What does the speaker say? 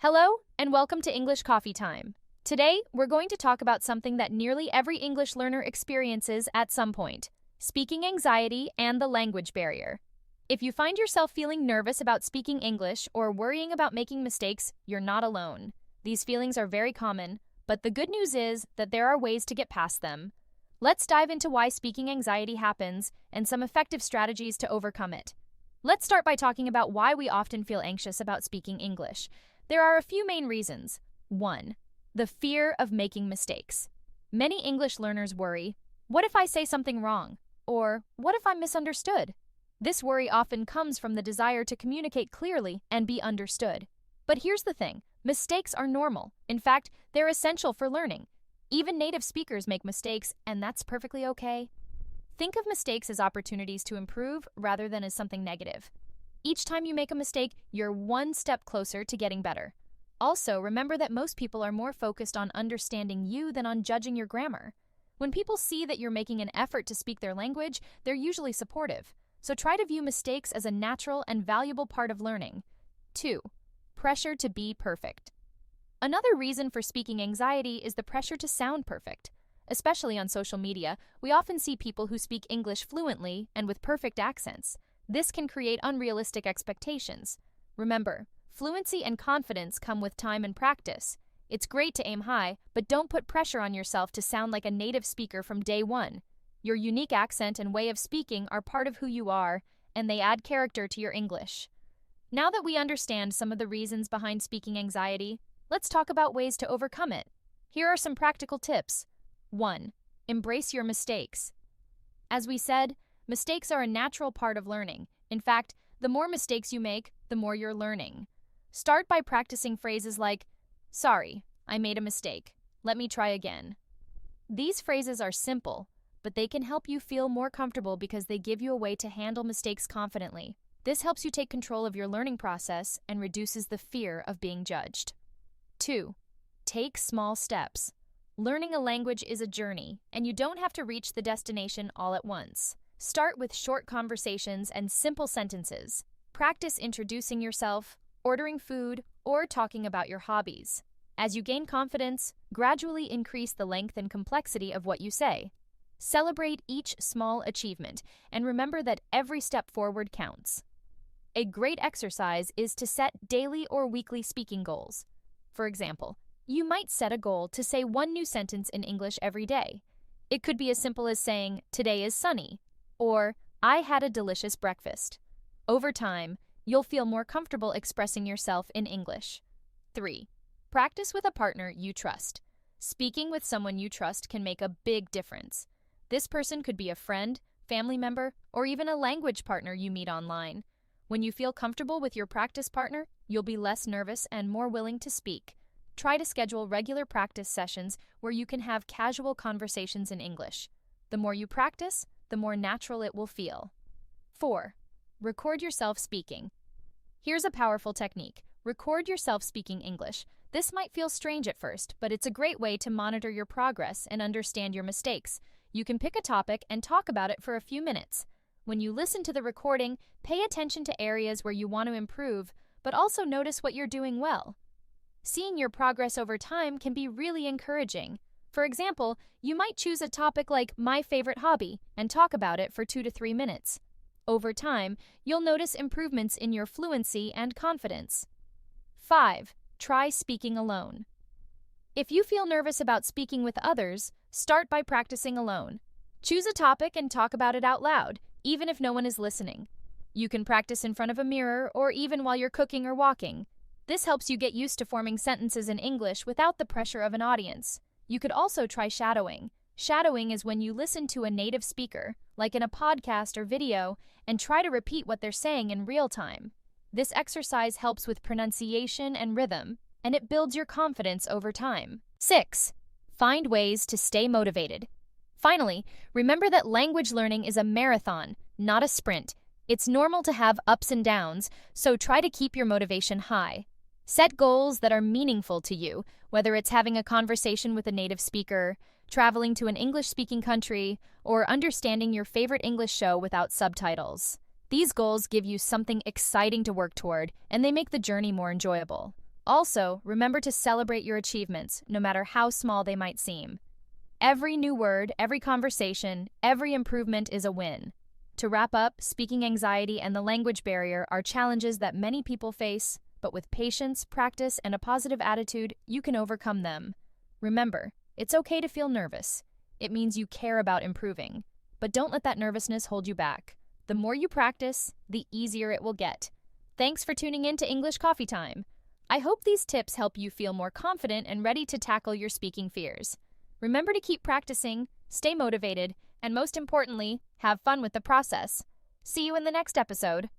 Hello, and welcome to English Coffee Time. Today, we're going to talk about something that nearly every English learner experiences at some point: speaking anxiety and the language barrier. If you find yourself feeling nervous about speaking English or worrying about making mistakes, you're not alone. These feelings are very common, but the good news is that there are ways to get past them. Let's dive into why speaking anxiety happens and some effective strategies to overcome it. Let's start by talking about why we often feel anxious about speaking English. There are a few main reasons. 1. The fear of making mistakes. Many English learners worry, what if I say something wrong? Or what if I'm misunderstood? This worry often comes from the desire to communicate clearly and be understood. But here's the thing, mistakes are normal. In fact, they're essential for learning. Even native speakers make mistakes, and that's perfectly okay. Think of mistakes as opportunities to improve rather than as something negative. Each time you make a mistake, you're one step closer to getting better. Also, remember that most people are more focused on understanding you than on judging your grammar. When people see that you're making an effort to speak their language, they're usually supportive. So try to view mistakes as a natural and valuable part of learning. 2. Pressure to be perfect. Another reason for speaking anxiety is the pressure to sound perfect. Especially on social media, we often see people who speak English fluently and with perfect accents. This can create unrealistic expectations. Remember, fluency and confidence come with time and practice. It's great to aim high, but don't put pressure on yourself to sound like a native speaker from day one. Your unique accent and way of speaking are part of who you are, and they add character to your English. Now that we understand some of the reasons behind speaking anxiety, let's talk about ways to overcome it. Here are some practical tips. 1. Embrace your mistakes. As we said, mistakes are a natural part of learning. In fact, the more mistakes you make, the more you're learning. Start by practicing phrases like, "Sorry, I made a mistake. Let me try again." These phrases are simple, but they can help you feel more comfortable because they give you a way to handle mistakes confidently. This helps you take control of your learning process and reduces the fear of being judged. 2. Take small steps. Learning a language is a journey, and you don't have to reach the destination all at once. Start with short conversations and simple sentences. Practice introducing yourself, ordering food, or talking about your hobbies. As you gain confidence, gradually increase the length and complexity of what you say. Celebrate each small achievement, and remember that every step forward counts. A great exercise is to set daily or weekly speaking goals. For example, you might set a goal to say one new sentence in English every day. It could be as simple as saying, "Today is sunny," or "I had a delicious breakfast." Over time, you'll feel more comfortable expressing yourself in English. 3. Practice with a partner you trust. Speaking with someone you trust can make a big difference. This person could be a friend, family member, or even a language partner you meet online. When you feel comfortable with your practice partner, you'll be less nervous and more willing to speak. Try to schedule regular practice sessions where you can have casual conversations in English. The more you practice, the more natural it will feel. 4. Record yourself speaking. Here's a powerful technique. Record yourself speaking English. This might feel strange at first, but it's a great way to monitor your progress and understand your mistakes. You can pick a topic and talk about it for a few minutes. When you listen to the recording, pay attention to areas where you want to improve, but also notice what you're doing well. Seeing your progress over time can be really encouraging. For example, you might choose a topic like "my favorite hobby" and talk about it for 2 to 3 minutes. Over time, you'll notice improvements in your fluency and confidence. 5. Try speaking alone. If you feel nervous about speaking with others, start by practicing alone. Choose a topic and talk about it out loud, even if no one is listening. You can practice in front of a mirror or even while you're cooking or walking. This helps you get used to forming sentences in English without the pressure of an audience. You could also try shadowing. Shadowing is when you listen to a native speaker, like in a podcast or video, and try to repeat what they're saying in real time. This exercise helps with pronunciation and rhythm, and it builds your confidence over time. 6. Find ways to stay motivated. Finally, remember that language learning is a marathon, not a sprint. It's normal to have ups and downs, so try to keep your motivation high. Set goals that are meaningful to you, whether it's having a conversation with a native speaker, traveling to an English-speaking country, or understanding your favorite English show without subtitles. These goals give you something exciting to work toward, and they make the journey more enjoyable. Also, remember to celebrate your achievements, no matter how small they might seem. Every new word, every conversation, every improvement is a win. To wrap up, speaking anxiety and the language barrier are challenges that many people face, but with patience, practice, and a positive attitude, you can overcome them. Remember, it's okay to feel nervous. It means you care about improving. But don't let that nervousness hold you back. The more you practice, the easier it will get. Thanks for tuning in to English Coffee Time. I hope these tips help you feel more confident and ready to tackle your speaking fears. Remember to keep practicing, stay motivated, and most importantly, have fun with the process. See you in the next episode.